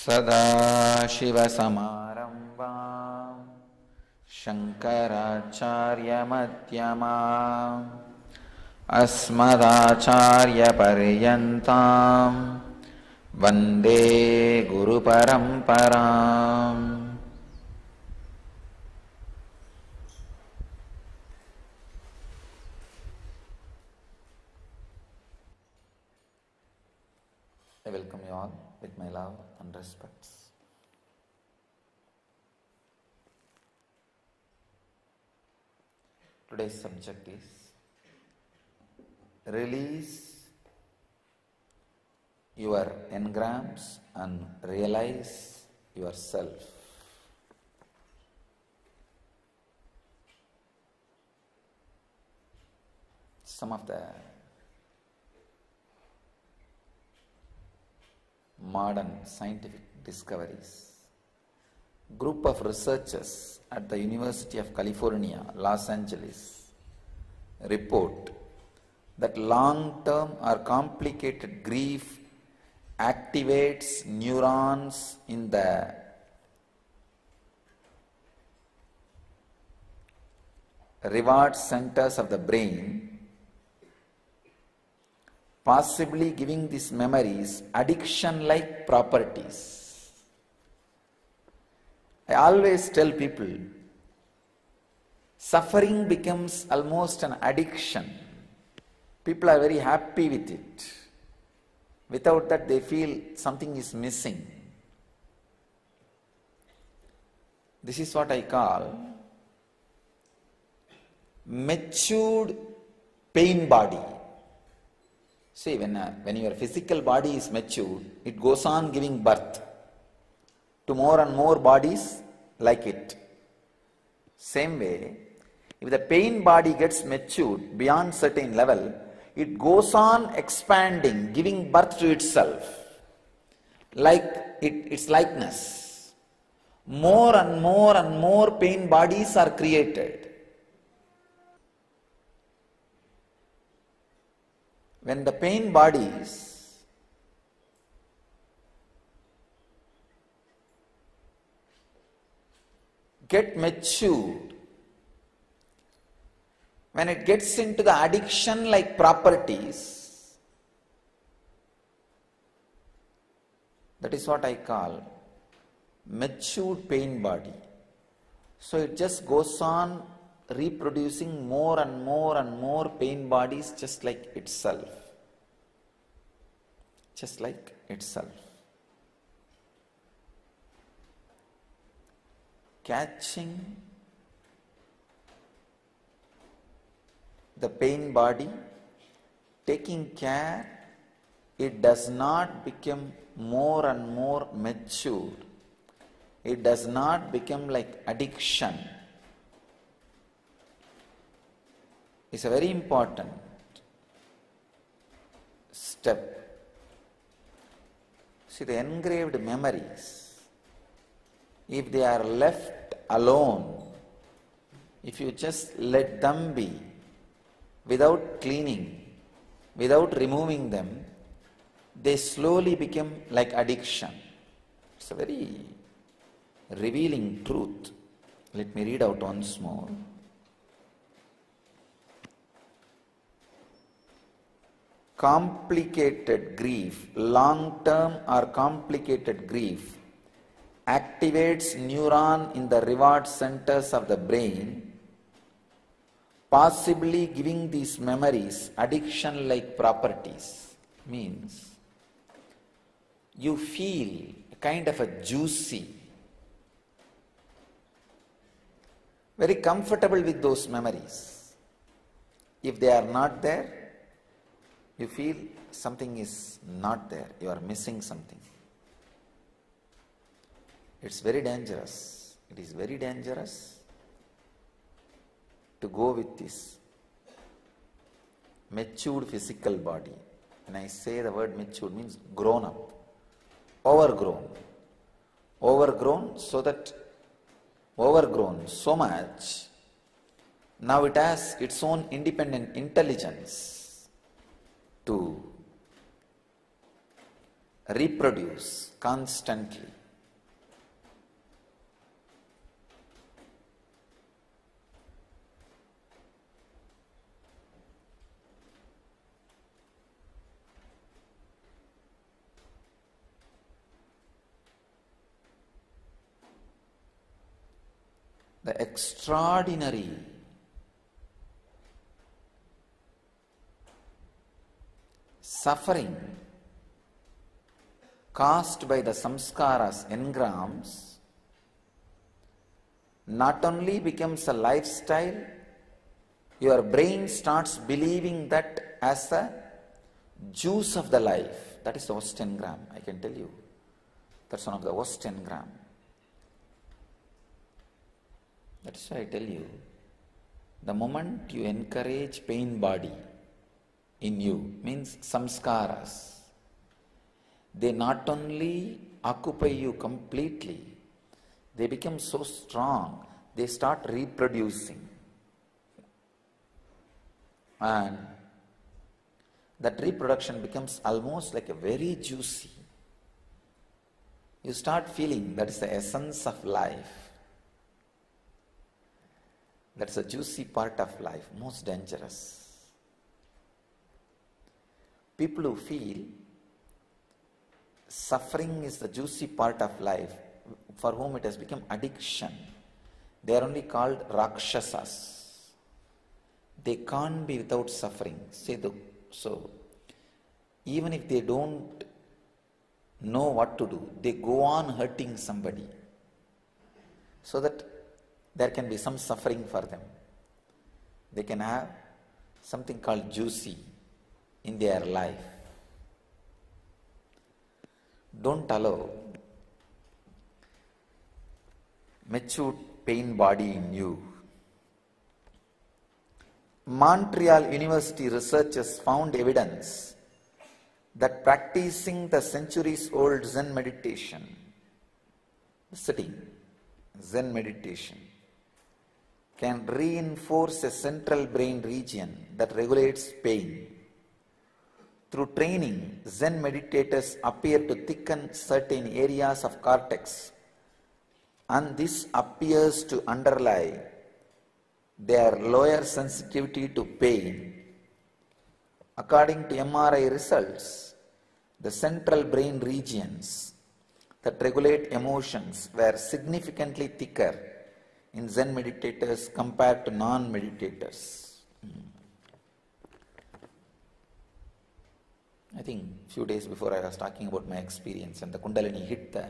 सदाशिवसमारम्भां शङ्कराचार्यमध्यमाम् अस्मदाचार्यपर्यन्तां वन्दे गुरुपरम्पराम्. I welcome you all with my love and respects. Today's subject is release your engrams and realize yourself. Some of the modern scientific discoveries. Group of researchers at the University of California, Los Angeles, report that long-term or complicated grief activates neurons in the reward centers of the brain, possibly giving these memories addiction-like properties. I always tell people, suffering becomes almost an addiction. People are very happy with it. Without that, they feel something is missing. This is what I call matured pain body. See, when your physical body is matured, it goes on giving birth to more and more bodies like it. Same way, if the pain body gets matured beyond certain level, it goes on expanding, giving birth to itself, like its likeness. More and more and more pain bodies are created. When the pain bodies get matured, when it gets into the addiction-like properties, that is what I call matured pain body. So it just goes on reproducing more and more and more pain bodies just like itself. Just like itself. Catching the pain body, taking care, it does not become more and more mature. It does not become like addiction. It's a very important step. See, the engraved memories, if they are left alone, if you just let them be, without cleaning, without removing them, they slowly become like addiction. It's a very revealing truth. Let me read out once more. Complicated grief, long-term or complicated grief, activates neuron in the reward centers of the brain, possibly giving these memories addiction-like properties. Means you feel kind of a juicy, very comfortable with those memories. If they are not there, you feel something is not there, you are missing something. It's very dangerous. It is very dangerous to go with this matured physical body. When I say the word matured, means grown up, overgrown. Overgrown so much, now it has its own independent intelligence to reproduce constantly. the extraordinary suffering caused by the samskaras, engrams, not only becomes a lifestyle, your brain starts believing that as a juice of the life. That is the worst engram, I can tell you. That's one of the worst engram. That's why I tell you, the moment you encourage pain body in you, means samskaras, they not only occupy you completely, they become so strong, they start reproducing. And that reproduction becomes almost like a very juicy. You start feeling that is the essence of life. That's the juicy part of life, most dangerous. People who feel suffering is the juicy part of life, for whom it has become addiction, they are only called Rakshasas. They can't be without suffering. So, even if they don't know what to do, they go on hurting somebody so that there can be some suffering for them. They can have something called juicy in their life. Don't allow matured pain body in you. Montreal University researchers found evidence that practicing the centuries-old Zen meditation, sitting, Zen meditation, can reinforce a central brain region that regulates pain. Through training, Zen meditators appear to thicken certain areas of cortex, and this appears to underlie their lower sensitivity to pain. According to MRI results, the central brain regions that regulate emotions were significantly thicker in Zen meditators compared to non-meditators. I think a few days before I was talking about my experience, and the Kundalini hit the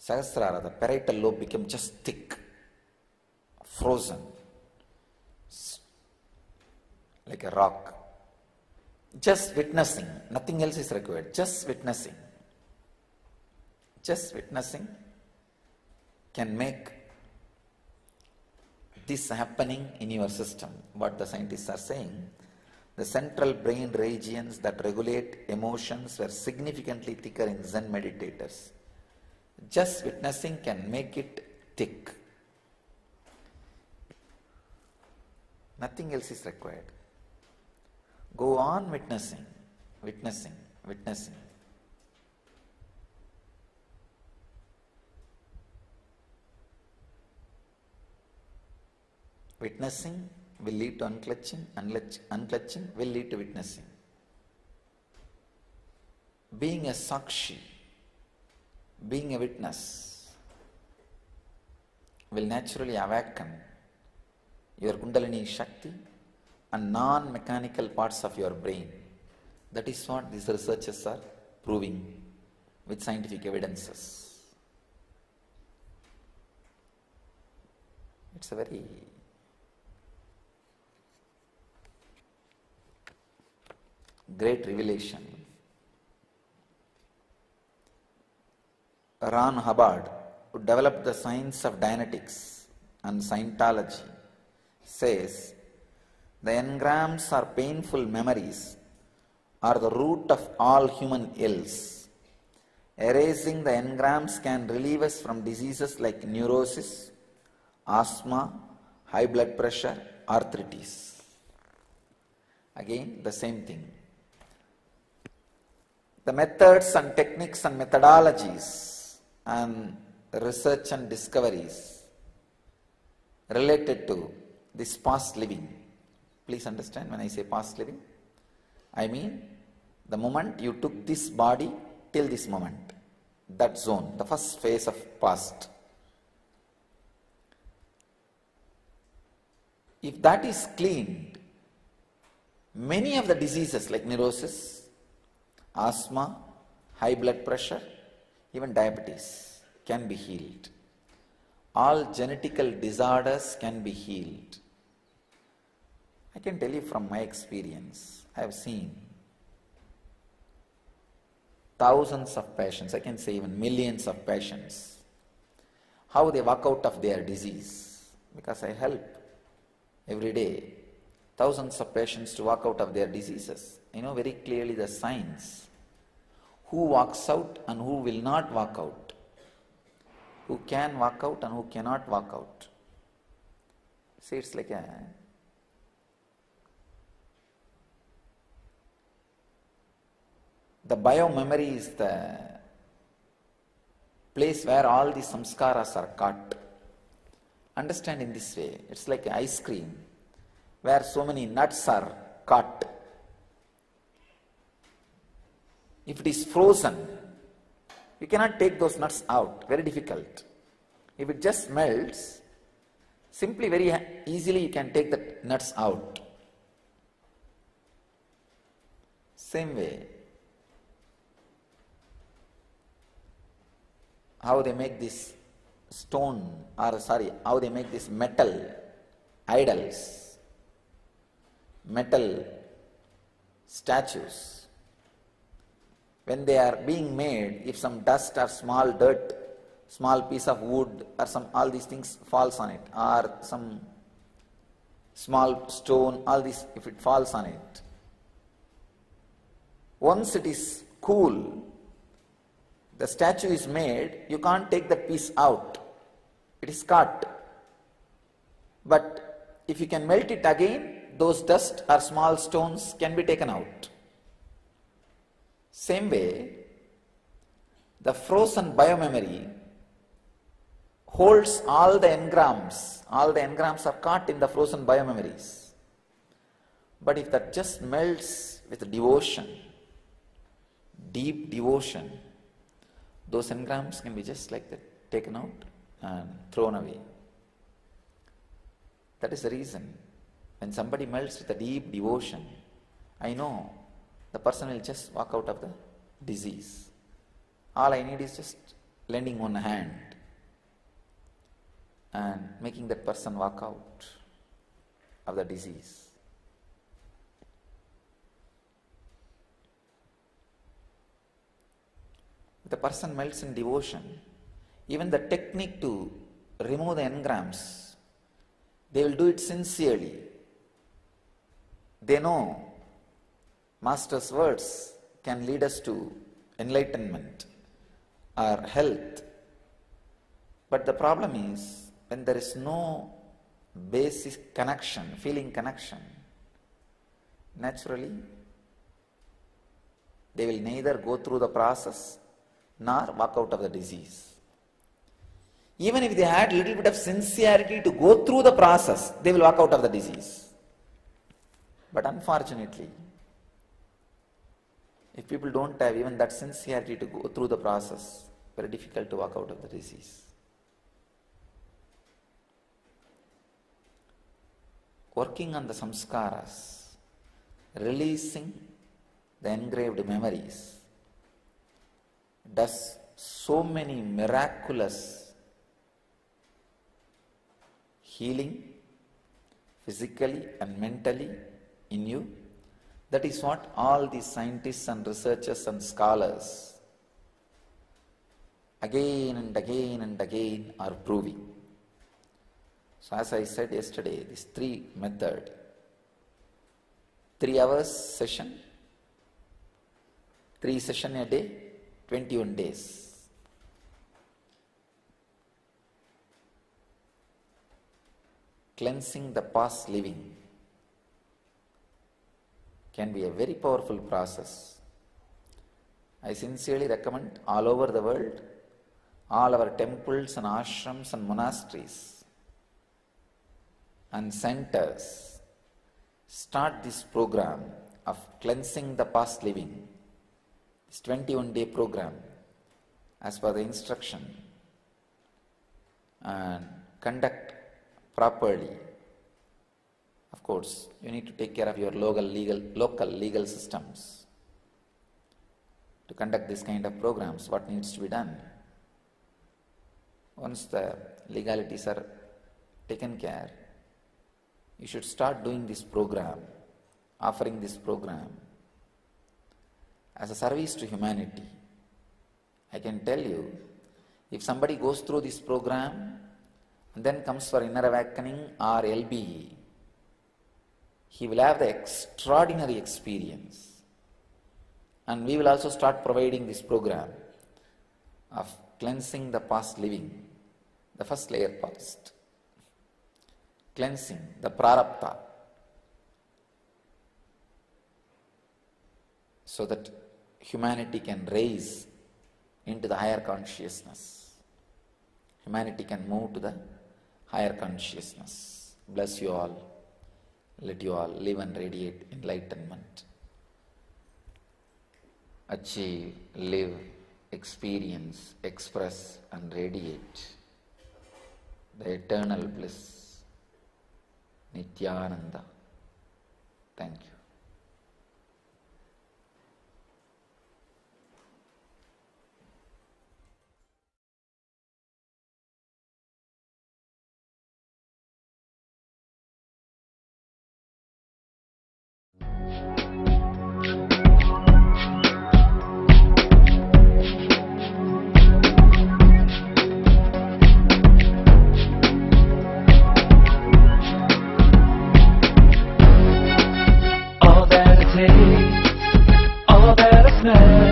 Sahasrara, the parietal lobe became just thick, frozen, like a rock. Just witnessing, nothing else is required, just witnessing. Just witnessing can make this happening in your system. What the scientists are saying, the central brain regions that regulate emotions were significantly thicker in Zen meditators. Just witnessing can make it thick. Nothing else is required. Go on witnessing, witnessing, witnessing. Witnessing will lead to unclutching, unclutching will lead to witnessing. Being a sakshi, being a witness, will naturally awaken your Kundalini Shakti and non-mechanical parts of your brain. That is what these researchers are proving with scientific evidences. It's a very great revelation. Ron Hubbard, who developed the science of Dianetics and Scientology, says the engrams or painful memories are the root of all human ills. Erasing the engrams can relieve us from diseases like neurosis, asthma, high blood pressure, arthritis. Again, the same thing. The methods and techniques and methodologies and research and discoveries related to this past living. Please understand, when I say past living, I mean the moment you took this body till this moment, that zone, the first phase of past. If that is cleaned, many of the diseases like neurosis, asthma, high blood pressure, even diabetes can be healed. All genetical disorders can be healed. I can tell you from my experience, I have seen thousands of patients, I can say even millions of patients, how they walk out of their disease, because I help every day thousands of patients to walk out of their diseases. I know very clearly the signs, who walks out and who will not walk out, who can walk out and who cannot walk out. See, it's like the biomemory is the place where all the samskaras are caught. Understand in this way, it's like ice cream where so many nuts are caught. If it is frozen, you cannot take those nuts out, very difficult. If it just melts, simply very easily you can take the nuts out. Same way, how they make this stone, or sorry, how they make this metal idols, metal statues. When they are being made, if some dust or small dirt, small piece of wood or some all these things falls on it, or some small stone, all this, if it falls on it, once it is cool, the statue is made, you can't take that piece out. It is cut. But if you can melt it again, those dust or small stones can be taken out. Same way, the frozen biomemory holds all the engrams. All the engrams are caught in the frozen biomemories. But if that just melts with devotion, deep devotion, those engrams can be just like that, taken out and thrown away. That is the reason. When somebody melts with a deep devotion, I know the person will just walk out of the disease. All I need is just lending one hand and making that person walk out of the disease. If the person melts in devotion, even the technique to remove the engrams, they will do it sincerely. They know Master's words can lead us to enlightenment or health. But the problem is, when there is no basic connection, feeling connection, naturally they will neither go through the process nor walk out of the disease. Even if they had a little bit of sincerity to go through the process, they will walk out of the disease. But unfortunately, if people don't have even that sincerity to go through the process, very difficult to walk out of the disease. Working on the samskaras, releasing the engraved memories, does so many miraculous healing physically and mentally in you. That is what all these scientists and researchers and scholars again and again and again are proving. So as I said yesterday, this 3 method, 3 hours session, 3 session a day, 21 days. Cleansing the past living can be a very powerful process. I sincerely recommend all over the world, all our temples and ashrams and monasteries and centers start this program of cleansing the past living, this 21-day program as per the instruction, and conduct properly Of course, you need to take care of your local legal systems to conduct this kind of programs. What needs to be done? Once the legalities are taken care, you should start doing this program, offering this program as a service to humanity. I can tell you, if somebody goes through this program and then comes for inner awakening or LBE, he will have the extraordinary experience. And we will also start providing this program of cleansing the past living, the first layer past, cleansing the prarabdha, so that humanity can raise into the higher consciousness. Humanity can move to the higher consciousness. Bless you all. Let you all live and radiate enlightenment. Achieve, live, experience, express and radiate the eternal bliss. Nityananda. Thank you. All that I smell